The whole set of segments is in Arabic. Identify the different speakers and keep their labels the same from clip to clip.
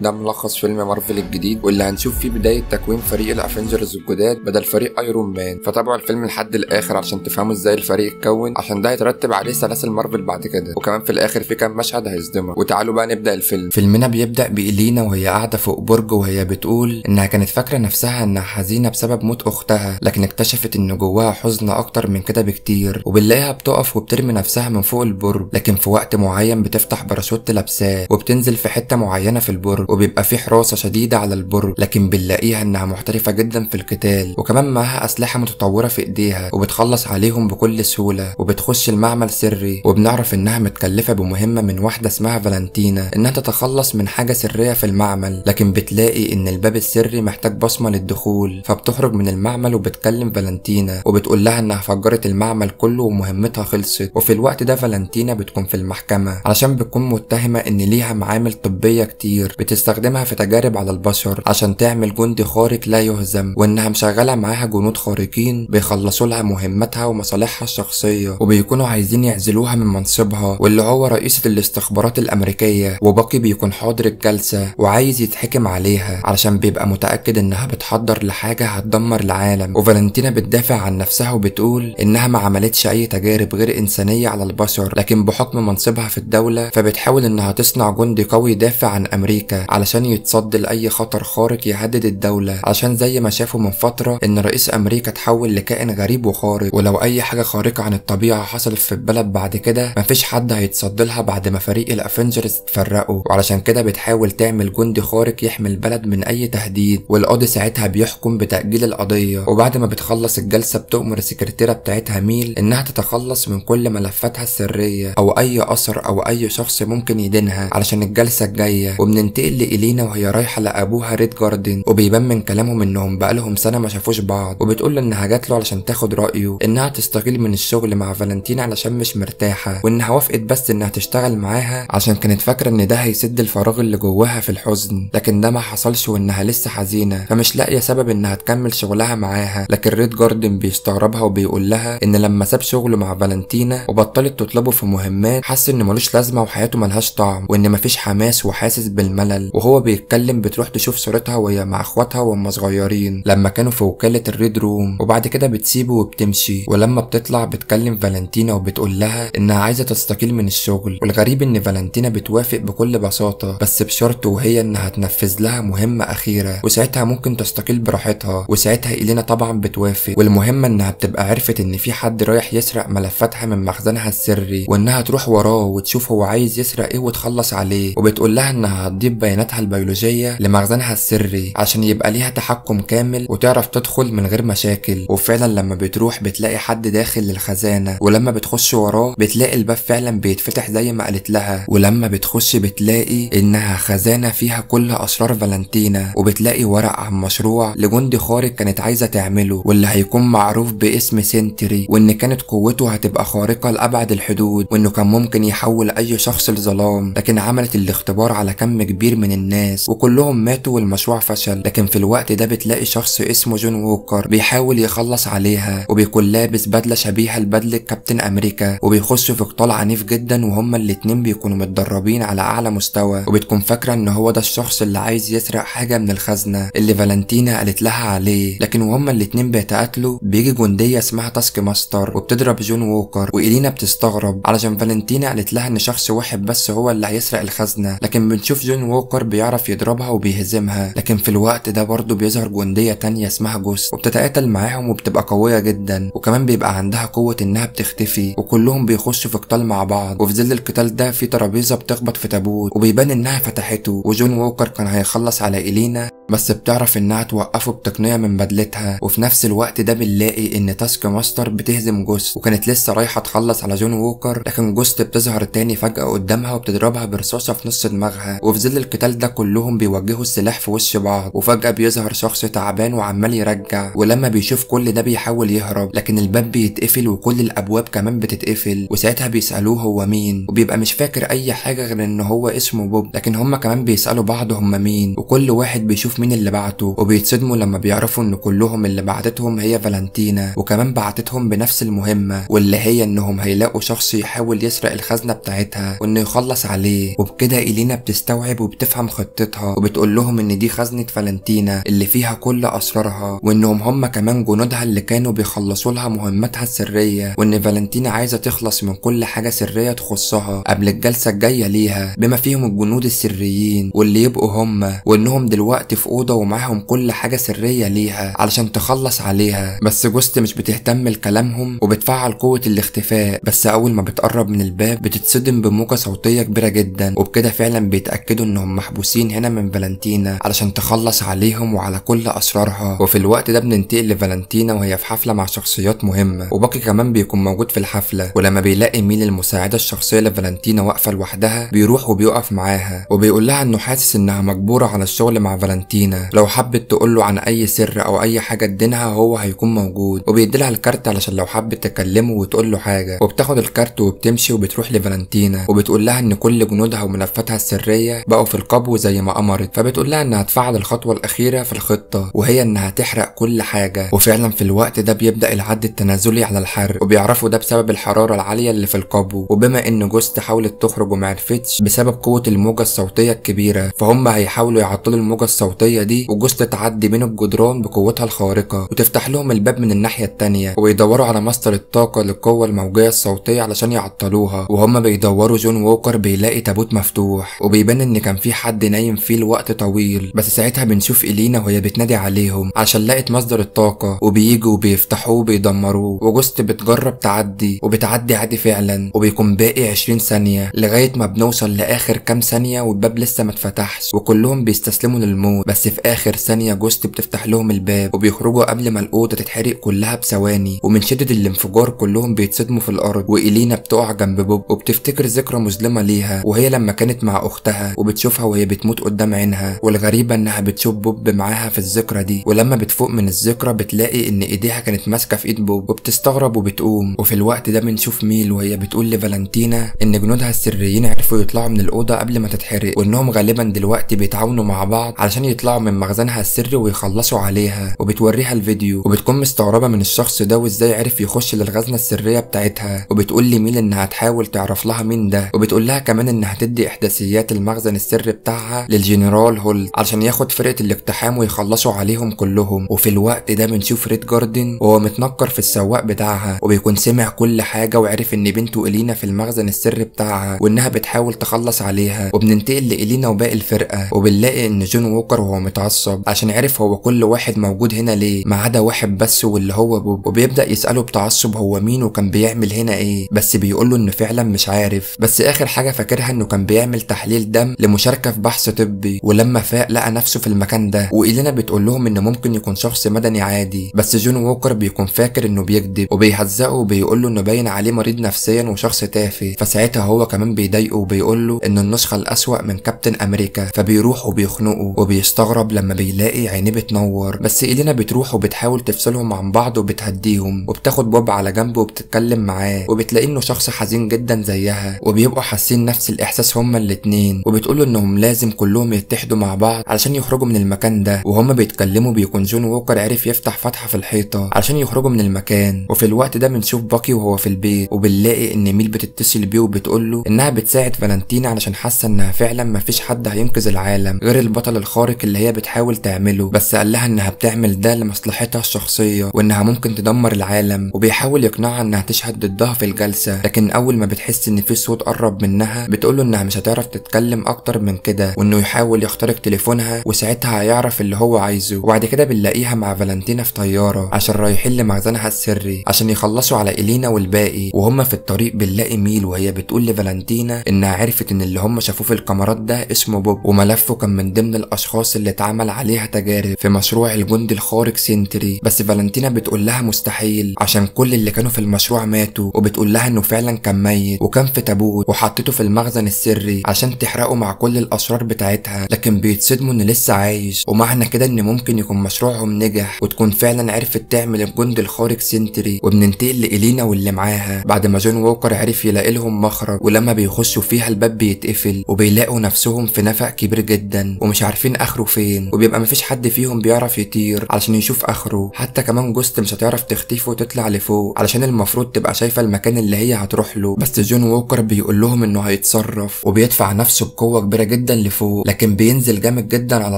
Speaker 1: ده ملخص فيلم مارفل الجديد واللي هنشوف فيه بداية تكوين فريق الافنجرز الجداد بدل فريق ايرون مان، فتابعوا الفيلم لحد الاخر عشان تفهموا ازاي الفريق اتكون، عشان ده هيترتب عليه سلاسل مارفل بعد كده، وكمان في الاخر في كام مشهد هيصدمك. وتعالوا بقى نبدأ الفيلم. فيلمنا بيبدأ بإلينا وهي قاعدة فوق برج وهي بتقول انها كانت فاكرة نفسها انها حزينة بسبب موت اختها، لكن اكتشفت ان جواها حزن اكتر من كده بكتير، وبنلاقيها بتقف وبترمي نفسها من فوق البرج، لكن في وقت معين بتفتح باراشوت لابساه وبتنزل في حتة معينة في البرج، وبيبقى في حراسة شديدة على البرج، لكن بنلاقيها انها محترفة جدا في القتال، وكمان معاها اسلحة متطورة في ايديها وبتخلص عليهم بكل سهولة، وبتخش المعمل سري، وبنعرف انها متكلفة بمهمة من واحدة اسمها فالنتينا انها تتخلص من حاجة سرية في المعمل، لكن بتلاقي ان الباب السري محتاج بصمة للدخول، فبتخرج من المعمل وبتكلم فالنتينا وبتقول لها انها فجرت المعمل كله ومهمتها خلصت. وفي الوقت ده فالنتينا بتكون في المحكمة علشان بتكون متهمة ان ليها معامل طبية كتير بتستخدمها في تجارب على البشر عشان تعمل جندي خارق لا يهزم، وانها مشغلة معاها جنود خارقين بيخلصوا لها مهمتها ومصالحها الشخصية، وبيكونوا عايزين يعزلوها من منصبها واللي هو رئيسة الاستخبارات الامريكية. وباقي بيكون حاضر الجلسة وعايز يتحكم عليها علشان بيبقى متأكد انها بتحضر لحاجة هتدمر العالم. وفالنتينا بتدافع عن نفسها وبتقول انها ما عملتش اي تجارب غير انسانية على البشر، لكن بحكم منصبها في الدولة فبتحاول انها تصنع جندي قوي يدافع عن امريكا علشان يتصد لاي خطر خارق يهدد الدولة، عشان زي ما شافوا من فترة ان رئيس امريكا تحول لكائن غريب وخارق، ولو اي حاجة خارقة عن الطبيعة حصلت في البلد بعد كده مفيش حد هيتصد لها بعد ما فريق الافنجرز اتفرقوا، وعلشان كده بتحاول تعمل جندي خارق يحمي البلد من اي تهديد. والقاضي ساعتها بيحكم بتأجيل القضية، وبعد ما بتخلص الجلسة بتؤمر السكرتيرة بتاعتها ميل انها تتخلص من كل ملفاتها السرية او اي اثر او اي شخص ممكن يدينها علشان الجلسة الجاية. وبننتقل لإلينا وهي رايحة لابوها ريد جاردن، وبيبان من كلامهم انهم بقالهم سنة ما شافوش بعض، وبتقول انها جات له علشان تاخد رأيه انها تستقيل من الشغل مع فالنتينا علشان مش مرتاحة، وانها وافقت بس انها تشتغل معاها عشان كانت فاكرة ان ده هيسد الفراغ اللي جواها في الحزن، لكن ده ما حصلش وانها لسه حزينة فمش لاقية سبب انها تكمل شغلها معاها. لكن ريد جاردن بيستغربها وبيقول لها ان لما ساب شغله مع فالنتينا وبطلت تطلبه في مهمات حس ان ملوش لازمة وحياته ملهاش طعم وان مفيش حماس وحاسس بالملل. وهو بيتكلم بتروح تشوف صورتها وهي مع اخواتها وهم صغيرين لما كانوا في وكالة الريد روم، وبعد كده بتسيبه وبتمشي، ولما بتطلع بتكلم فالنتينا وبتقول لها انها عايزة تستقيل من الشغل. والغريب ان فالنتينا بتوافق بكل بساطة بس بشرط، وهي انها تنفذ لها مهمة اخيرة وساعتها ممكن تستقيل براحتها. وساعتها إلينا طبعا بتوافق، والمهمة انها بتبقى عرفت ان في حد رايح يسرق ملفاتها من مخزنها السري، وانها تروح وراه وتشوف هو عايز يسرق ايه وتخلص عليه. وبتقول لها انها هتضيف بياناتها البيولوجية لمخزنها السري عشان يبقى ليها تحكم كامل وتعرف تدخل من غير مشاكل. وفعلا لما بتروح بتلاقي حد داخل للخزانة، ولما بتخش وراه بتلاقي الباب فعلا بيتفتح زي ما قالت لها، ولما بتخش بتلاقي انها خزانة فيها كل اسرار فالنتينا، وبتلاقي ورق عن مشروع لجندي خارق كانت عايزة تعمله واللي هيكون معروف باسم سنتري، وان كانت قوته هتبقى خارقة لأبعد الحدود، وانه كان ممكن يحول اي شخص لظلام، لكن عملت الاختبار على كم كبير من الناس وكلهم ماتوا والمشروع فشل. لكن في الوقت ده بتلاقي شخص اسمه جون ووكر بيحاول يخلص عليها، وبيكون لابس بدلة شبيهة لبدلة كابتن امريكا، وبيخشوا في قتال عنيف جدا وهما الاتنين بيكونوا متدربين على اعلى مستوى، وبتكون فاكرة ان هو ده الشخص اللي عايز يسرق حاجة من الخزنة اللي فالنتينا قالت لها عليه. لكن وهما الاتنين بيتقاتلوا بيجي جندية اسمها تاسك ماستر وبتضرب جون ووكر، وإلينا بتستغرب علشان فالنتينا قالت لها ان شخص واحد بس هو اللي هيسرق الخزنة، لكن بنشوف جون ووكر بيعرف يضربها وبيهزمها. لكن في الوقت ده برضه بيظهر جندية تانية اسمها جوست وبتتقاتل معاهم وبتبقى قوية جدا، وكمان بيبقى عندها قوة انها بتختفي، وكلهم بيخشوا في قتال مع بعض. وفي ظل القتال ده في ترابيزة بتخبط في تابوت وبيبان انها فتحته، وجون ووكر كان هيخلص على إلينا بس بتعرف انها توقفه بتقنية من بدلتها. وفي نفس الوقت ده بنلاقي ان تاسك ماستر بتهزم جوست، وكانت لسه رايحة تخلص على جون ووكر، لكن جوست بتظهر تاني فجأة قدامها وبتضربها برصاصة في نص دماغها. وفي ظل القتال ده كلهم بيوجهوا السلاح في وش بعض، وفجأة بيظهر شخص تعبان وعمال يرجع، ولما بيشوف كل ده بيحاول يهرب، لكن الباب بيتقفل وكل الابواب كمان بتتقفل. وساعتها بيسألوه هو مين، وبيبقى مش فاكر اي حاجة غير ان هو اسمه بوب، لكن هما كمان بيسألوا بعض هما مين، وكل واحد بيشوف نشوف مين اللي بعته، وبيتصدموا لما بيعرفوا ان كلهم اللي بعتتهم هي فالنتينا، وكمان بعتتهم بنفس المهمة، واللي هي انهم هيلاقوا شخص يحاول يسرق الخزنة بتاعتها وانه يخلص عليه. وبكده إلينا بتستوعب وبتفهم خطتها، وبتقول لهم ان دي خزنة فالنتينا اللي فيها كل اسرارها، وانهم هم كمان جنودها اللي كانوا بيخلصوا لها مهمتها السرية، وان فالنتينا عايزة تخلص من كل حاجة سرية تخصها قبل الجلسة الجاية ليها، بما فيهم الجنود السريين واللي يبقوا هم، وانهم دلوقتي في اوضة ومعاهم كل حاجة سرية ليها علشان تخلص عليها. بس جوست مش بتهتم لكلامهم وبتفعل قوة الاختفاء، بس اول ما بتقرب من الباب بتتصدم بموجة صوتية كبيرة جدا، وبكده فعلا بيتأكدوا انهم محبوسين هنا من فالنتينا علشان تخلص عليهم وعلى كل اسرارها. وفي الوقت ده بننتقل لفالنتينا وهي في حفلة مع شخصيات مهمة، وباقي كمان بيكون موجود في الحفلة، ولما بيلاقي ميل المساعدة الشخصية لفالنتينا واقفة لوحدها بيروح وبيقف معاها، وبيقول لها انه حاسس انها مجبورة على الشغل مع فالنتينا، لو حبت تقوله عن اي سر او اي حاجة تدينها هو هيكون موجود، وبيديلها الكارت علشان لو حبت تكلمه وتقول له حاجة. وبتاخد الكارت وبتمشي وبتروح لفالنتينا، وبتقول لها ان كل جنودها وملفاتها السرية بقوا في القبو زي ما امرت، فبتقول لها انها تفعل الخطوة الاخيرة في الخطة، وهي انها تحرق كل حاجة. وفعلا في الوقت ده بيبدأ العد التنازلي على الحرق، وبيعرفوا ده بسبب الحرارة العالية اللي في القبو، وبما ان جوست حاولت تخرج ومعرفتش بسبب قوة الموجة الصوتية الكبيرة، فهم هيحاولوا يعطلوا الموجة الصوتية دي، وجوست تعدي بين الجدران بقوتها الخارقة وتفتح لهم الباب من الناحية التانية، ويدوروا على مصدر الطاقة للقوة الموجية الصوتية علشان يعطلوها. وهم بيدوروا جون ووكر بيلاقي تابوت مفتوح، وبيبان ان كان في حد نايم فيه لوقت طويل، بس ساعتها بنشوف إلينا وهي بتنادي عليهم عشان لقت مصدر الطاقة، وبييجوا وبيفتحوه وبيدمروه. وجوست بتجرب تعدي وبتعدي عادي فعلا، وبيكون باقي 20 ثانية لغاية ما بنوصل لآخر كام ثانية والباب لسه ما اتفتحش، وكلهم بيستسلموا للموت. بس في آخر ثانية جوست بتفتح لهم الباب وبيخرجوا قبل ما الأوضة تتحرق كلها بثواني، ومن شدة الانفجار كلهم بيتصدموا في الأرض، وإلينا بتقع جنب بوب وبتفتكر ذكرى مظلمة ليها وهي لما كانت مع أختها، وبتشوفها وهي بتموت قدام عينها، والغريبة إنها بتشوف بوب معاها في الذكرى دي. ولما بتفوق من الذكرى بتلاقي إن إيديها كانت ماسكة في إيد بوب، وبتستغرب وبتقوم. وفي الوقت ده بنشوف ميل وهي بتقول لفالنتينا إن جنودها السريين عرفوا يطلعوا من الأوضة قبل ما تتحرق، وإنهم غالبا دلوقتي بيتعاونوا مع بعض علشان يطلعوا من مخزنها السري ويخلصوا عليها. وبتوريها الفيديو وبتكون مستغربة من الشخص ده وإزاي عرف يخش للخزنة السرية بتاعتها، وبتقول لميل إنها تحاول تعرف لها مين ده، وبتقول لها كمان إنها تدي إحداثيات المخزن السري بتاعها للجنرال هولد علشان ياخد فرقة الاقتحام ويخلصوا عليهم كلهم. وفي الوقت ده بنشوف ريد جاردن وهو متنكر في السواق بتاعها، وبيكون سمع كل حاجة وعرف إن بنته إلينا في المخزن السري بتاعها وإنها بتحاول تخلص عليها. وبننتقل لإلينا وباقي الفرقة، وبنلاقي إن جون ووكر وهو متعصب عشان عرف هو كل واحد موجود هنا ليه ما عدا واحد بس واللي هو بوب، وبيبدأ يسأله بتعصب هو مين وكان بيعمل هنا إيه، بس بيقوله إنه فعلا مش عارف. بس آخر حاجة فاكرها إنه كان بيعمل تحليل دم لمشاركة في بحث طبي، ولما فاق لقى نفسه في المكان ده. وإلينا بتقول لهم إنه ممكن يكون شخص مدني عادي، بس جون ووكر بيكون فاكر إنه بيكذب، وبيهزقه وبيقول له إنه باين عليه مريض نفسيا وشخص تافه. فساعتها هو كمان بيضايقه وبيقول له إنه النسخة الأسوأ من كابتن أمريكا، فبيروح وبيخنقه، وبيستغرب لما بيلاقي عينيه بتنور. بس إلينا بتروح وبتحاول تفصلهم عن بعض وبتهديهم، وبتاخد بوب على جنب وبتتكلم معاه، وبتلاقي إنه شخص حزين جدا زيها، وبيبقوا حاسين نفس الإحساس هما الاتنين، وبتقوله إنهم لازم كلهم يتحدوا مع بعض علشان يخرجوا من المكان ده. وهما بيتكلموا بيكون جون ووكر عرف يفتح فتحة في الحيطة علشان يخرجوا من المكان. وفي الوقت ده بنشوف باكي وهو في البيت، وبنلاقي إن ميل بتتصل بيه وبتقوله إنها بتساعد فالنتينا علشان حاسة إنها فعلا مفيش حد هينقذ العالم غير البطل الخارق اللي هي بتحاول تعمله، بس قال لها إنها بتعمل ده لمصلحتها الشخصية وإنها ممكن تدمر العالم. وبيحاول يقنعها إنها تشهد ضدها في الجلسة، لكن أول ما بتحس إن في صوت قرب منها بتقوله إنها مش هتعرف تتكلم أكتر من كده، وإنه يحاول يخترق تليفونها وساعتها هيعرف اللي هو عايزه. وبعد كده بنلاقيها مع فالنتينا في طيارة عشان رايحين لمخزنها السري عشان يخلصوا على إلينا والباقي. وهم في الطريق بنلاقي ميل وهي بتقول لفالنتينا إنها عرفت إن اللي هم شافوه في الكاميرات ده اسمه بوب، وملفه كان من ضمن الأشخاص اللي اتعمل عليها تجارب في مشروع الجندي الخارق سنتري. بس فالنتينا بتقول لها مستحيل عشان كل اللي كانوا في المشروع ماتوا، وبتقول لها إنه فعلا كان ميت وكان في تابوت وحطيته في المخزن السري عشان تحرقه مع كل الأسرار بتاعتها، لكن بيتصدموا إنه لسه عايش، ومعنى كده إن ممكن يكون مشروعهم نجح وتكون فعلا عرفت تعمل الجندي الخارق سنتري. وبننتقل لإلينا واللي معاها بعد ما جون ووكر عرف يلاقي لهم مخرج، ولما بيخشوا فيها الباب بيتقفل وبيلاقوا نفسهم في نفق كبير جدا ومش عارفين آخره فين، وبيبقى مفيش حد فيهم بيعرف يطير علشان يشوف اخره. حتى كمان جوست مش هتعرف تختفي وتطلع لفوق علشان المفروض تبقى شايفه المكان اللي هي هتروح له. بس جون ووكر بيقول لهم انه هيتصرف وبيدفع نفسه بقوه كبيره جدا لفوق، لكن بينزل جامد جدا على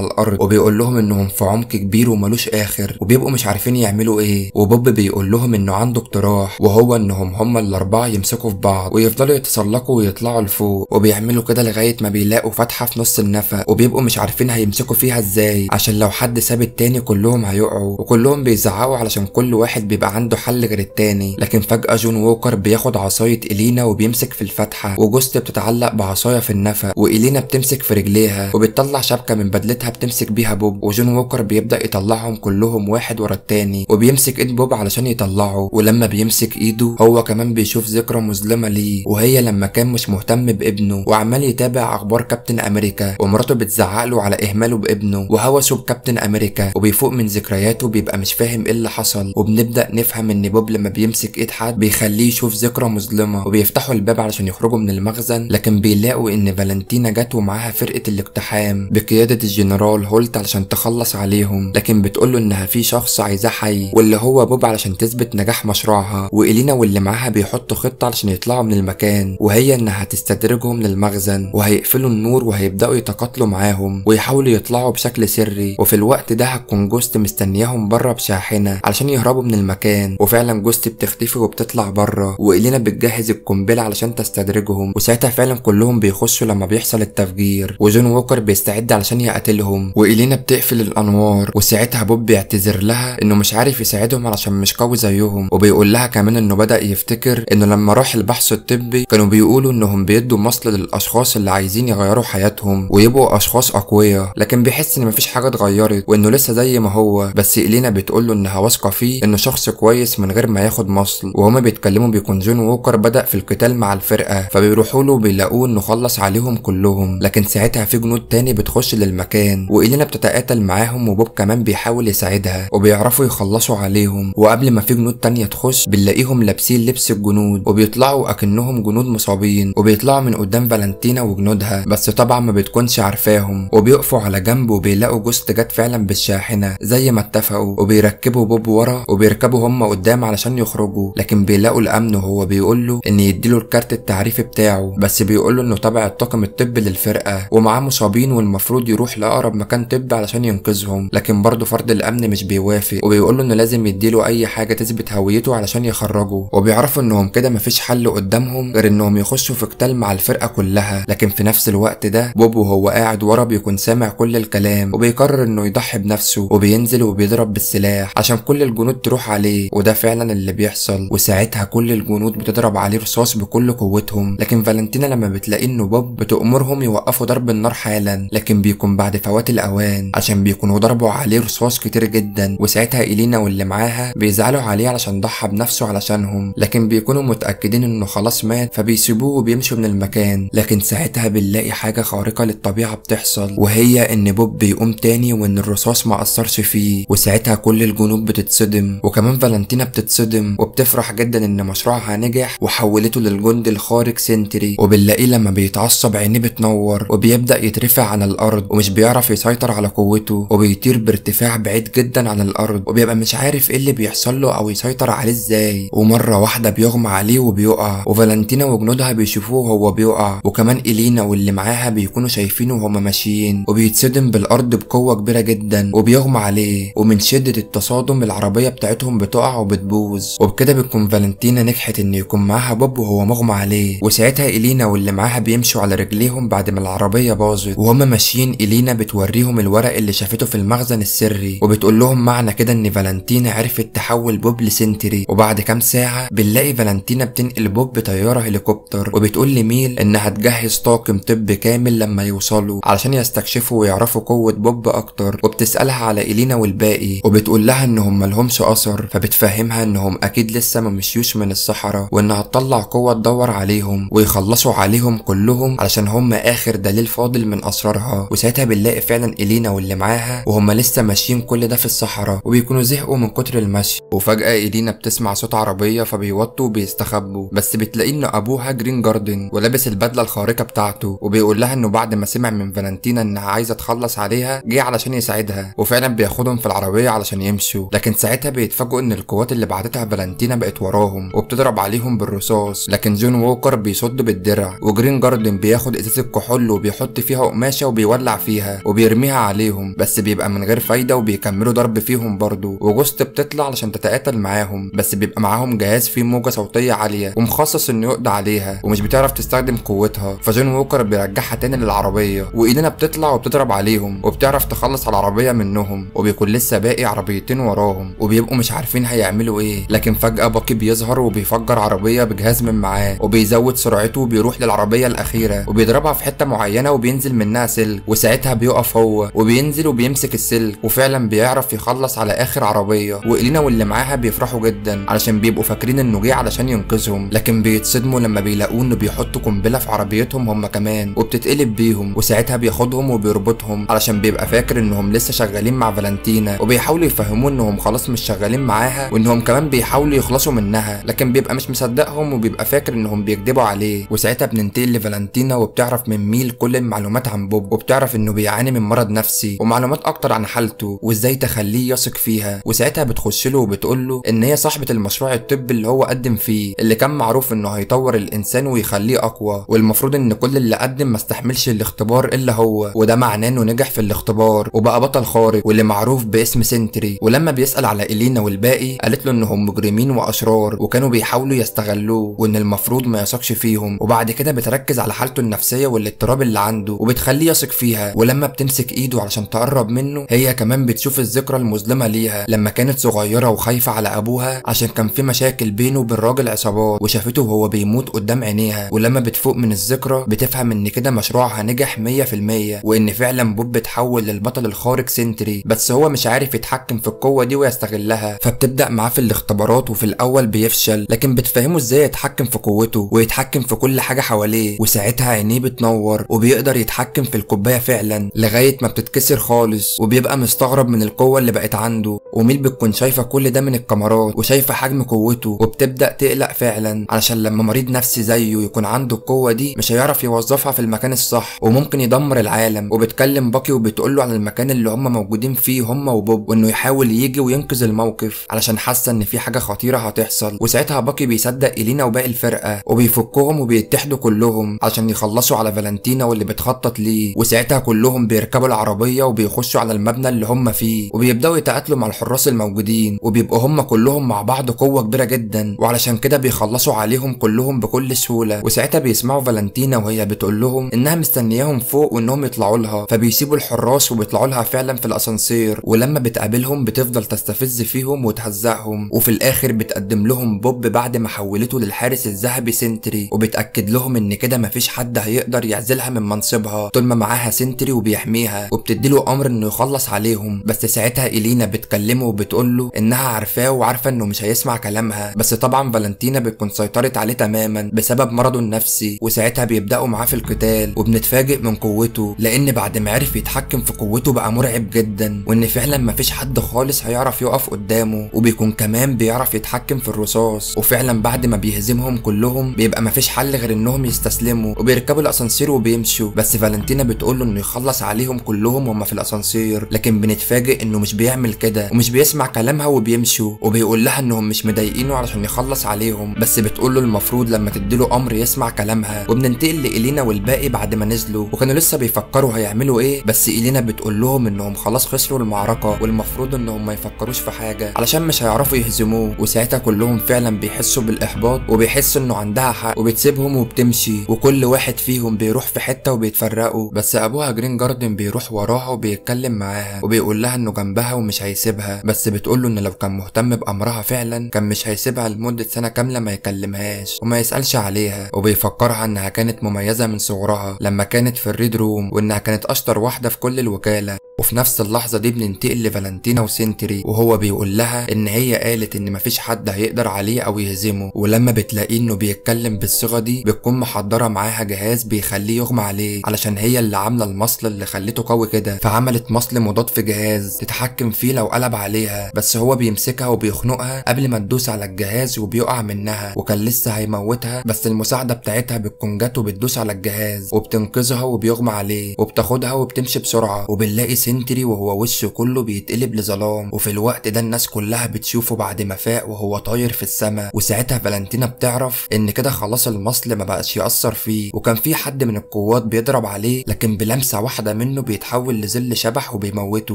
Speaker 1: الارض وبيقول لهم انهم في عمق كبير وملوش اخر، وبيبقوا مش عارفين يعملوا ايه. وبوب بيقول لهم انه عنده اقتراح، وهو انهم هما الاربعه يمسكوا في بعض ويفضلوا يتسلقوا ويطلعوا لفوق، وبيعملوا كده لغايه ما بيلاقوا فتحه في نص النفق، وبيبقوا مش عارفين هيمسكوا فيها ازاي عشان لو حد ساب التاني كلهم هيقعوا، وكلهم بيزعقوا علشان كل واحد بيبقى عنده حل غير التاني. لكن فجاه جون ووكر بياخد عصايه إلينا وبيمسك في الفتحه، وجوست بتتعلق بعصايه في النفق، وإلينا بتمسك في رجليها وبتطلع شبكه من بدلتها بتمسك بيها بوب. وجون ووكر بيبدا يطلعهم كلهم واحد ورا التاني، وبيمسك ايد بوب علشان يطلعه. ولما بيمسك ايده هو كمان بيشوف ذكرى مظلمه ليه، وهي لما كان مش مهتم بابنه وعمال يتابع اخبار كابتن امريكا، ومراته بتزعق له على اهماله بابنه وهوسه بكابتن امريكا، وبيفوق من ذكرياته بيبقى مش فاهم ايه اللي حصل. وبنبدا نفهم ان بوب لما بيمسك ايد حد بيخليه يشوف ذكرى مظلمه، وبيفتحوا الباب علشان يخرجوا من المخزن، لكن بيلاقوا ان فالنتينا جت ومعاها فرقه الاقتحام بقياده الجنرال هولت علشان تخلص عليهم، لكن بتقوله انها في شخص عايزاه حي واللي هو بوب علشان تثبت نجاح مشروعها. وإلينا واللي معاها بيحطوا خطه علشان يطلعوا من المكان، وهي انها تستدرجهم للمخزن وهيقفلوا النور وهيبداوا يتقاتلوا معاهم ويحاولوا يطلعوا بشكل سري. وفي الوقت ده هتكون جوست مستنياهم بره بشاحنه علشان يهربوا من المكان، وفعلا جوست بتختفي وبتطلع بره، وإلينا بتجهز القنبله علشان تستدرجهم. وساعتها فعلا كلهم بيخشوا لما بيحصل التفجير، وجون ووكر بيستعد علشان يقتلهم، وإلينا بتقفل الانوار. وساعتها بوب بيعتذر لها انه مش عارف يساعدهم علشان مش قوي زيهم، وبيقول لها كمان انه بدأ يفتكر انه لما راح البحث الطبي كانوا بيقولوا انهم بيدوا مصل للاشخاص اللي عايزين يغيروا حياتهم ويبقوا اشخاص اقوياء، لكن بيحس ان مفيش حاجه اتغيرت وانه لسه زي ما هو. بس إلينا بتقوله انها واثقه فيه انه شخص كويس من غير ما ياخد مصل. وهما بيتكلموا بيكون جون ووكر بدأ في القتال مع الفرقه، فبيروحوا له وبيلاقوه انه خلص عليهم كلهم. لكن ساعتها في جنود تاني بتخش للمكان، وإلينا بتتقاتل معاهم، وبوب كمان بيحاول يساعدها وبيعرفوا يخلصوا عليهم. وقبل ما في جنود تانية تخش بنلاقيهم لابسين لبس الجنود وبيطلعوا اكنهم جنود مصابين، وبيطلعوا من قدام فالنتينا وجنودها، بس طبعا ما بتكونش عارفاهم. وبيقفوا على جنب وبيلاقوا جوست جت فعلا بالشاحنه زي ما اتفقوا، وبيركبوا بوب ورا وبيركبوا هم قدام علشان يخرجوا. لكن بيلاقوا الامن وهو بيقول له ان يديله الكارت التعريفي بتاعه، بس بيقول له انه تبع الطاقم الطبي للفرقه ومعاه مصابين والمفروض يروح لاقرب مكان طبي علشان ينقذهم. لكن برضه فرد الامن مش بيوافق، وبيقول له انه لازم يديله اي حاجه تثبت هويته علشان يخرجوا. وبيعرفوا انهم كده مفيش حل قدامهم غير انهم يخشوا في قتال مع الفرقه كلها. لكن في نفس الوقت ده بوب وهو قاعد ورا بيكون سامع كل الكلام، وبيقرر انه يضحي بنفسه وبينزل وبيضرب بالسلاح عشان كل الجنود تروح عليه، وده فعلا اللي بيحصل. وساعتها كل الجنود بتضرب عليه رصاص بكل قوتهم، لكن فالنتينا لما بتلاقي انه بوب بتأمرهم يوقفوا ضرب النار حالا، لكن بيكون بعد فوات الاوان عشان بيكونوا ضربوا عليه رصاص كتير جدا. وساعتها إلينا واللي معاها بيزعلوا عليه علشان ضحى بنفسه علشانهم، لكن بيكونوا متأكدين انه خلاص مات فبيسيبوه وبيمشوا من المكان. لكن ساعتها بنلاقي حاجة خارقة للطبيعة بتحصل، وهي ان بوب بيقوم تاني وان الرصاص ما اثرش فيه. وساعتها كل الجنود بتتصدم، وكمان فالنتينا بتتصدم وبتفرح جدا ان مشروعها نجح وحولته للجندي الخارق سنتري. وبنلاقيه لما بيتعصب عينيه بتنور وبيبدأ يترفع عن الارض ومش بيعرف يسيطر على قوته، وبيطير بارتفاع بعيد جدا عن الارض، وبيبقى مش عارف ايه اللي بيحصل له او يسيطر عليه ازاي. ومره واحده بيغمى عليه وبيقع، وفالنتينا وجنودها بيشوفوه وهو بيقع، وكمان إلينا واللي معاها بيكونوا شايفينه وهما ماشيين، وبيتصدم بالارض بقوه كبيره جدا وبيغمى عليه، ومن شده التصادم العربيه بتاعتهم بتقع وبتبوظ. وبكده بتكون فالنتينا نجحت ان يكون معاها بوب وهو مغمى عليه. وساعتها إلينا واللي معاها بيمشوا على رجليهم بعد ما العربيه باظت، وهما ماشيين إلينا بتوريهم الورق اللي شافته في المخزن السري، وبتقول لهم معنى كده ان فالنتينا عرفت تحول بوب لسنتري. وبعد كام ساعه بنلاقي فالنتينا بتنقل بوب بطياره هليكوبتر، وبتقول لميل انها تجهز طاقم طب كامل لما يوصلوا علشان يستكشفوا ويعرفوا قوه بوب اكتر. وبتسالها على إلينا والباقي، وبتقول لها انهم ملهمش اثر، فبتفهمها انهم اكيد لسه ما مشيوش من الصحراء، وانها تطلع قوه تدور عليهم ويخلصوا عليهم كلهم علشان هم اخر دليل فاضل من اسرارها. وساعتها بنلاقي فعلا إلينا واللي معاها وهم لسه ماشيين كل ده في الصحراء وبيكونوا زهقوا من كتر المشي. وفجأة إلينا بتسمع صوت عربية فبيوطوا وبيستخبوا، بس بتلاقي ان ابوها جرين جاردن ولابس البدلة الخارقة بتاعته، وبيقول لها انه بعد ما سمع من فالنتينا انها عايزة تخلص يخلص عليها جه علشان يساعدها، وفعلا بياخدهم في العربيه علشان يمشوا. لكن ساعتها بيتفاجئوا ان القوات اللي بعتتها فالنتينا بقت وراهم وبتضرب عليهم بالرصاص، لكن جون ووكر بيصد بالدرع، وجرين جاردن بياخد ازازه كحول وبيحط فيها قماشه وبيولع فيها وبيرميها عليهم، بس بيبقى من غير فايده وبيكملوا ضرب فيهم برضه. وجوست بتطلع علشان تتقاتل معاهم، بس بيبقى معاهم جهاز فيه موجه صوتيه عاليه ومخصص انه يقضي عليها، ومش بتعرف تستخدم قوتها، فجون ووكر بيرجعها تاني للعربيه، وايلينا بتطلع وبتضرب عليهم وبتعرف تخلص على العربيه منهم، وبيكون لسه باقي عربيتين وراهم وبيبقوا مش عارفين هيعملوا ايه. لكن فجاه باكي بيظهر وبيفجر عربيه بجهاز من معاه وبيزود سرعته وبيروح للعربيه الاخيره وبيضربها في حته معينه وبينزل منها سلك، وساعتها بيقف هو وبينزل وبيمسك السلك وفعلا بيعرف يخلص على اخر عربيه. وايلينا واللي معاها بيفرحوا جدا علشان بيبقوا فاكرين انه جه علشان ينقذهم، لكن بيتصدموا لما بيلاقوه انه بيحطوا قنبله في عربيتهم هم كمان وبتتقلب بيهم. وساعتها بياخدهم وبيربطهم علشان بيبقى فاكر انهم لسه شغالين مع فالنتينا، وبيحاولوا يفهموه انهم خلاص مش شغالين معاها وانهم كمان بيحاولوا يخلصوا منها، لكن بيبقى مش مصدقهم وبيبقى فاكر انهم بيكذبوا عليه. وساعتها بننتقل لفالنتينا وبتعرف من ميل كل المعلومات عن بوب، وبتعرف انه بيعاني من مرض نفسي ومعلومات اكتر عن حالته وازاي تخليه يثق فيها. وساعتها بتخش له وبتقول له ان هي صاحبه المشروع الطبي اللي هو قدم فيه، اللي كان معروف انه هيطور الانسان ويخليه اقوى، والمفروض ان كل اللي قدم ما استحملش الاختبار الا هو، وده معناه انه نجح في الاختبار وبقى بطل خارق واللي معروف باسم سنتري. ولما بيسأل على إلينا والباقي قالت له انهم مجرمين واشرار وكانوا بيحاولوا يستغلوه وان المفروض ما يثقش فيهم. وبعد كده بتركز على حالته النفسيه والاضطراب اللي عنده وبتخليه يثق فيها. ولما بتمسك ايده علشان تقرب منه هي كمان بتشوف الذكرى المظلمه ليها لما كانت صغيره وخايفه على ابوها عشان كان في مشاكل بينه وبين راجل عصابات وشافته وهو بيموت قدام عينيها. ولما بتفوق من الذكرى بتفهم ان كده مشروعها نجح 100% وان فعلا بوب بتحول للبطل الخارق سنتري، بس هو مش عارف يتحكم في القوه دي ويستغلها. فبتبدا معاه في الاختبارات وفي الاول بيفشل، لكن بتفهمه ازاي يتحكم في قوته ويتحكم في كل حاجه حواليه. وساعتها عينيه بتنور وبيقدر يتحكم في الكوبايه فعلا لغايه ما بتتكسر خالص، وبيبقى مستغرب من القوه اللي بقت عنده. وميل بتكون شايفه كل ده من الكاميرات وشايفه حجم قوته وبتبدا تقلق فعلا علشان لما مريض نفسي زيه يكون عنده القوه دي مش هيعرف يوظفها في المكان الصح وممكن يدمر العالم. وبتكلم باكي وبتقول له على المكان اللي هم موجودين فيه هم وبوب وانه يحاول يجي وينقذ الموقف علشان حاسه ان في حاجه خطيره هتحصل. وساعتها باكي بيصدق إلينا وباقي الفرقه وبيفكهم وبيتحدوا كلهم علشان يخلصوا على فالنتينا واللي بتخطط ليه. وساعتها كلهم بيركبوا العربيه وبيخشوا على المبنى اللي هم فيه وبيبداوا يتقاتلوا مع الحراس الموجودين، وبيبقوا هم كلهم مع بعض قوه كبيره جدا وعلشان كده بيخلصوا عليهم كلهم بكل سهوله. وساعتها بيسمعوا فالنتينا وهي بتقول لهم انها مستنياهم فوق وانهم يطلعوا لها، فبيسيبوا الحراس وبيطلعوا لها فعلا في الاسانسير. ولما بتقابلهم بتفضل تستفز فيهم وتهزقهم، وفي الاخر بتقدم لهم بوب بعد ما حولته للحارس الذهبي سنتري، وبتاكد لهم ان كده مفيش حد هيقدر يعزلها من منصبها طول ما معاها سنتري وبيحميها، وبتديله امر انه يخلص عليهم. بس ساعتها إلينا بتكلمه وبتقول له انها عارفاه وعارفه انه مش هيسمع كلامها، بس طبعا فالنتينا بتكون سيطرت عليه تماما بسبب مرضه النفسي. وساعتها بيبداوا معاه في القتال وبنتفاجئ من قوته، لان بعد ما عرف يتحكم في قوته بقى مرعب جدا وان فعلا مفيش حد خالص هيعرف يقف قدامه. وبيكون كمان بيعرف يتحكم في الرصاص، وفعلا بعد ما بيهزمهم كلهم بيبقى مفيش حل غير انهم يستسلموا وبيركبوا الاسانسير وبيمشوا. بس فالنتينا بتقول له انه يخلص عليهم كلهم وهم في الاسانسير، لكن بنتفاجئ انه مش بيعمل كده ومش بيسمع كلامها وبيمشوا، وبيقول لها انهم مش مضايقينه علشان يخلص عليهم، بس بتقول له المفروض لما تديله امر يسمع كلامها. وبننتقل لإلينا والباقي بعد ما نزلوا وكانوا لسه بيفكروا هيعملوا ايه، بس إلينا بتقول لهم انهم خلاص خسروا المعركه والمفروض انهم ما يفكروش في حاجه علشان مش هيعرفوا يهزموه. وساعتها كلهم فعلا بيحسوا بالاحباط وبيحسوا انه عندها حق وبتسيبهم وبتمشي، وكل واحد فيهم بيروح في حته وبيتفرقوا. بس ابوها جرين جاردن بيروح وراها وبيتكلم معاها وبيقول لها انه جنبها ومش هيسيبها، بس بتقول له ان لو كان مهتم بامرها فعلا كان مش هيسيبها لمده سنه كامله ما يكلمهاش وما يسالش عليها. وبيفكرها انها كانت مميزه من صغرها لما كانت في الريد روم وانها كانت اشطر واحده في كل الوكاله، وفي نفس اللحظة دي بننتقل لفالنتينا وسنتري وهو بيقول لها ان هي قالت ان مفيش حد هيقدر عليه او يهزمه، ولما بتلاقيه انه بيتكلم بالصيغة دي بتكون محضرة معاها جهاز بيخليه يغمى عليه علشان هي اللي عاملة المصل اللي خليته قوي كده، فعملت مصل مضاد في جهاز تتحكم فيه لو قلب عليها، بس هو بيمسكها وبيخنقها قبل ما تدوس على الجهاز وبيقع منها، وكان لسه هيموتها بس المساعدة بتاعتها بتكون جت وبتدوس على الجهاز وبتنقذها وبيغمى عليه وبتاخدها وبتمشي بسرعة، وبنلاقي سنتري وهو وشه كله بيتقلب لظلام، وفي الوقت ده الناس كلها بتشوفه بعد ما فاق وهو طاير في السماء، وساعتها فالنتينا بتعرف ان كده خلاص المصل ما بقاش يأثر فيه، وكان في حد من القوات بيضرب عليه لكن بلمسة واحدة منه بيتحول لظل شبح وبيموته،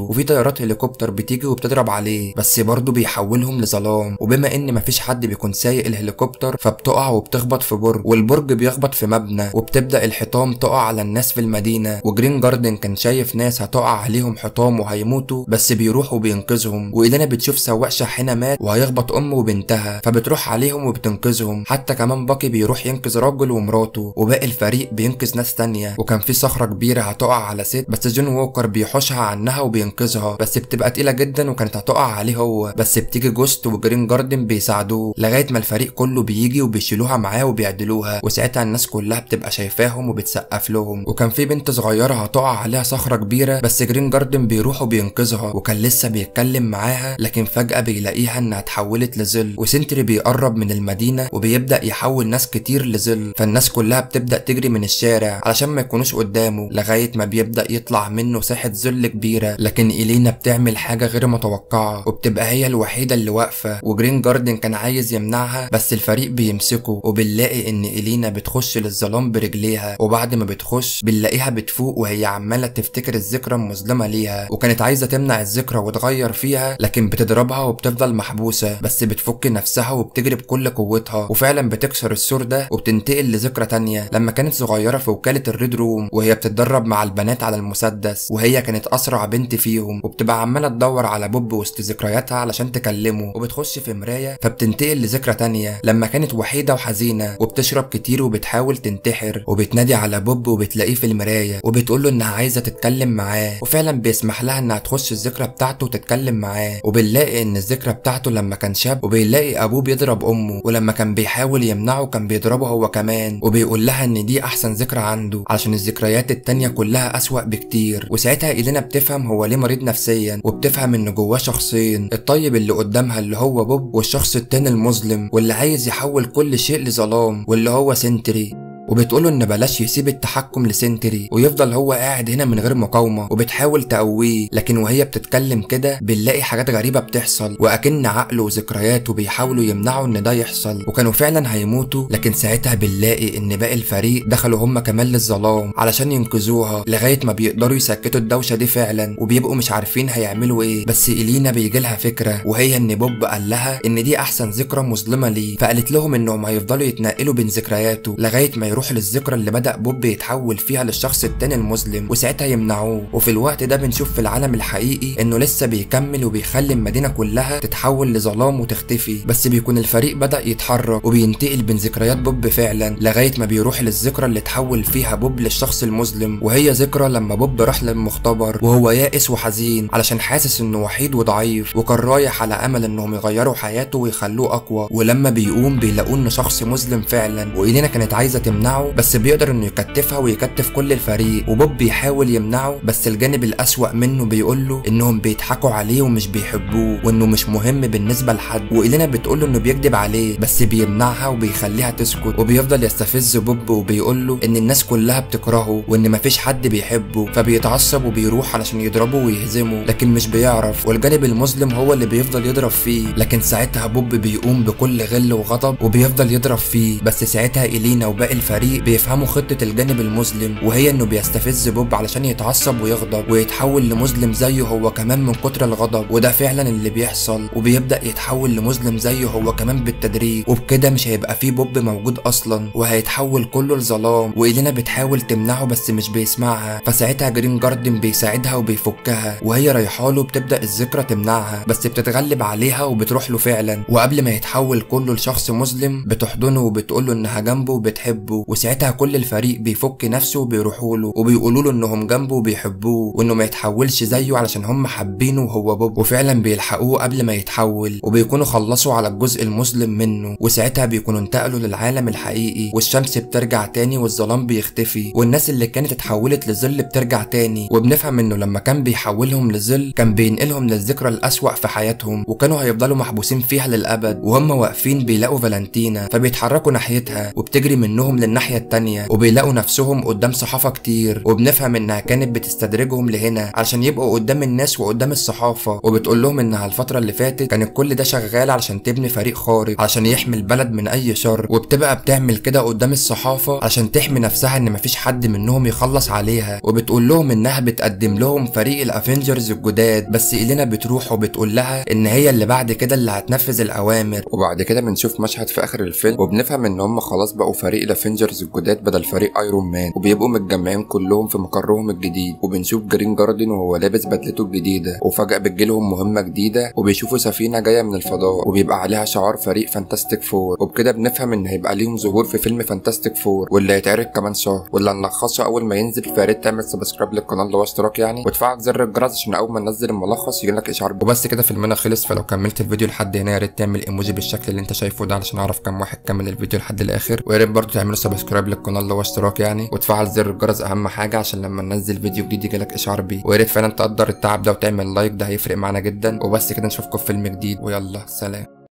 Speaker 1: وفي طيارات هليكوبتر بتيجي وبتضرب عليه بس برضه بيحولهم لظلام، وبما ان مفيش حد بيكون سايق الهليكوبتر فبتقع وبتخبط في برج، والبرج بيخبط في مبنى، وبتبدأ الحيطان تقع على الناس في المدينة، وجرين جاردن كان شايف ناس هتقع عليهم حطام وهيموتوا بس بيروح وبينقذهم، وإيلينا بتشوف سواق شاحنة مات وهيخبط أمه وبنتها فبتروح عليهم وبتنقذهم، حتى كمان باكي بيروح ينقذ راجل ومراته، وباقي الفريق بينقذ ناس تانية، وكان في صخرة كبيرة هتقع على ست بس جون ووكر بيحوشها عنها وبينقذها بس بتبقى تقيلة جدا وكانت هتقع عليه هو، بس بتيجي جوست وجرين جاردن بيساعدوه لغاية ما الفريق كله بيجي وبيشيلوها معاه وبيعدلوها، وساعتها الناس كلها بتبقى شايفاهم وبتسقف لهم، وكان في بنت صغيرة هتقع عليها صخرة كبيرة بس جرين جاردن بيروح وبينقذها، وكان لسه بيتكلم معاها لكن فجأة بيلاقيها انها اتحولت لظل، وسنتري بيقرب من المدينة وبيبدأ يحول ناس كتير لظل، فالناس كلها بتبدأ تجري من الشارع علشان ما يكونوش قدامه لغاية ما بيبدأ يطلع منه ساحة ظل كبيرة، لكن إيلينا بتعمل حاجة غير متوقعة وبتبقى هي الوحيدة اللي واقفة، وجرين جاردن كان عايز يمنعها بس الفريق بيمسكه، وبنلاقي ان إيلينا بتخش للظلام برجليها، وبعد ما بتخش بنلاقيها بتفوق وهي عمالة تفتكر الذكرى المظلمة ليها، وكانت عايزة تمنع الذكرى وتغير فيها لكن بتضربها وبتفضل محبوسة، بس بتفك نفسها وبتجري بكل قوتها وفعلا بتكسر السور ده وبتنتقل لذكرى تانية لما كانت صغيرة في وكالة الريد روم وهي بتتدرب مع البنات على المسدس، وهي كانت أسرع بنت فيهم، وبتبقى عمالة تدور على بوب وسط ذكرياتها علشان تكلمه، وبتخش في مراية فبتنتقل لذكرى تانية لما كانت وحيدة وحزينة وبتشرب كتير وبتحاول تنتحر، وبتنادي على بوب وبتلاقيه في المراية وبتقوله انها عايزة تتكلم معاه، وفعلا بيسمح لها انها تخش الذكرى بتاعته وتتكلم معاه، وبنلاقي ان الذكرى بتاعته لما كان شاب وبيلاقي ابوه بيضرب امه، ولما كان بيحاول يمنعه كان بيضربه هو كمان، وبيقول لها ان دي احسن ذكرى عنده علشان الذكريات التانية كلها اسوأ بكتير، وساعتها إيلينا بتفهم هو ليه مريض نفسيا، وبتفهم ان جواه شخصين، الطيب اللي قدامها اللي هو بوب والشخص التاني المظلم واللي عايز يحول كل شيء لظلام واللي هو سنتري، وبتقوله ان بلاش يسيب التحكم لسنتري ويفضل هو قاعد هنا من غير مقاومه، وبتحاول تقويه لكن وهي بتتكلم كده بنلاقي حاجات غريبه بتحصل واكن عقله وذكرياته بيحاولوا يمنعوا ان ده يحصل، وكانوا فعلا هيموتوا لكن ساعتها بنلاقي ان باقي الفريق دخلوا هم كمان للظلام علشان ينقذوها لغايه ما بيقدروا يسكتوا الدوشه دي فعلا، وبيبقوا مش عارفين هيعملوا ايه، بس إيلينا بيجيلها فكره وهي ان بوب قال لها ان دي احسن ذكرى مظلمه ليه، فقالت لهم انهم هيفضلوا يتنقلوا بين ذكرياته لغايه ما يروح للذكرى اللي بدأ بوب يتحول فيها للشخص التاني المظلم وساعتها يمنعوه، وفي الوقت ده بنشوف في العالم الحقيقي انه لسه بيكمل وبيخلي المدينة كلها تتحول لظلام وتختفي، بس بيكون الفريق بدأ يتحرك وبينتقل بين ذكريات بوب فعلا لغاية ما بيروح للذكرى اللي اتحول فيها بوب للشخص المظلم، وهي ذكرى لما بوب راح للمختبر وهو يائس وحزين علشان حاسس انه وحيد وضعيف، وكان رايح على امل انهم يغيروا حياته ويخلوه اقوى، ولما بيقوم بيلاقوه انه شخص مظلم فعلا، وإيلينا كانت عايزة تمنعه بس بيقدر انه يكتفها ويكتف كل الفريق، وبوب بيحاول يمنعه بس الجانب الأسوأ منه بيقوله انهم بيضحكوا عليه ومش بيحبوه وانه مش مهم بالنسبة لحد، وإيلينا بتقوله انه بيكذب عليه بس بيمنعها وبيخليها تسكت، وبيفضل يستفز بوب وبيقوله ان الناس كلها بتكرهه وان مفيش حد بيحبه، فبيتعصب وبيروح علشان يضربه ويهزمه لكن مش بيعرف، والجانب المظلم هو اللي بيفضل يضرب فيه، لكن ساعتها بوب بيقوم بكل غل وغضب وبيفضل يضرب فيه، بس ساعتها إيلينا وباقي الفريق بيفهموا خطة الجانب المظلم وهي انه بيستفز بوب علشان يتعصب ويغضب ويتحول لمظلم زيه هو كمان من كتر الغضب، وده فعلا اللي بيحصل، وبيبدأ يتحول لمظلم زيه هو كمان بالتدريج، وبكده مش هيبقى فيه بوب موجود اصلا وهيتحول كله لظلام، وإيلينا بتحاول تمنعه بس مش بيسمعها، فساعتها جرين جاردن بيساعدها وبيفكها وهي رايحاله بتبدأ الذكرى تمنعها بس بتتغلب عليها وبتروح له فعلا، وقبل ما يتحول كله لشخص مظلم بتحضنه وبتقوله انها جنبه وبتحبه، وساعتها كل الفريق بيفك نفسه وبيروحوا له وبيقولوا له انهم جنبه وبيحبوه وانه ما يتحولش زيه علشان هم حابينه وهو بوب، وفعلا بيلحقوه قبل ما يتحول وبيكونوا خلصوا على الجزء المظلم منه، وساعتها بيكونوا انتقلوا للعالم الحقيقي والشمس بترجع تاني والظلام بيختفي والناس اللي كانت اتحولت لظل بترجع تاني. وبنفهم انه لما كان بيحولهم لظل كان بينقلهم للذكرى الأسوأ في حياتهم وكانوا هيفضلوا محبوسين فيها للأبد. وهم واقفين بيلاقوا فالنتينا فبيتحركوا ناحيتها وبتجري منهم للناحية التانية وبيلاقوا نفسهم قدام صحافة كتير، وبنفهم انها كانت بتستدرجهم لهنا علشان يبقوا قدام الناس وقدام الصحافة، وبتقول لهم انها الفترة اللي فاتت كانت كل ده شغال علشان تبني فريق خارق علشان يحمي البلد من اي شر، وبتبقى بتعمل كده قدام الصحافة عشان تحمي نفسها ان مفيش حد منهم يخلص عليها. وبتقول لهم انها بتقدم لهم فريق الافنجرز الجداد، بس إلينا بتروح وبتقول لها ان هي اللي بعد كده اللي هتنفذ الاوامر. وبعد كده بنشوف مشهد في اخر الفيلم وبنفهم ان هم خلاص بقوا فريق الافنجرز الجداد بدل فريق ايرون مان، وبيبقوا متجمعين كلهم في مقرهم الجديد، وبنشوف جرين جاردن وهو لابس بدلته الجديده، وفجأة بتجيلهم مهمة جديدة وبيشوفوا سفينة جاية من الفضاء وبيبقى عليها شعار فريق فانتاستيك فور، وبكده بنفهم ان هيبقى ليهم ظهور في فيلم فانتاستيك فور واللي هيتعرض كمان شهر، واللي هنلخصه اول ما ينزل. فيا ريت تعمل سبسكرايب للقناه اللي هو اشتراك يعني، وتفعل زر الجرس عشان اول ما ننزل الملخص يجيلك اشعار. وبس كده فيلمنا خلص. فلو كملت الفيديو لحد هنا يا ريت تعمل ايموجي بالشكل اللي انت شايفه ده علشان اعرف كام واحد كمل الفيديو لحد الاخر، ويا ريت برضه تعملوا سبسكرايب للقناه اللي هو اشتراك يعني، وتفعل زر الجرس اهم حاجه عشان لما ننزل فيديو جديد يجيلك اشعار بيه، ويا ريت فعلا تقدر التعب ده وتعمل لايك، ده هيفرق معانا جدا. وبس كده نشوفكم في فيلم جديد ويلا سلام.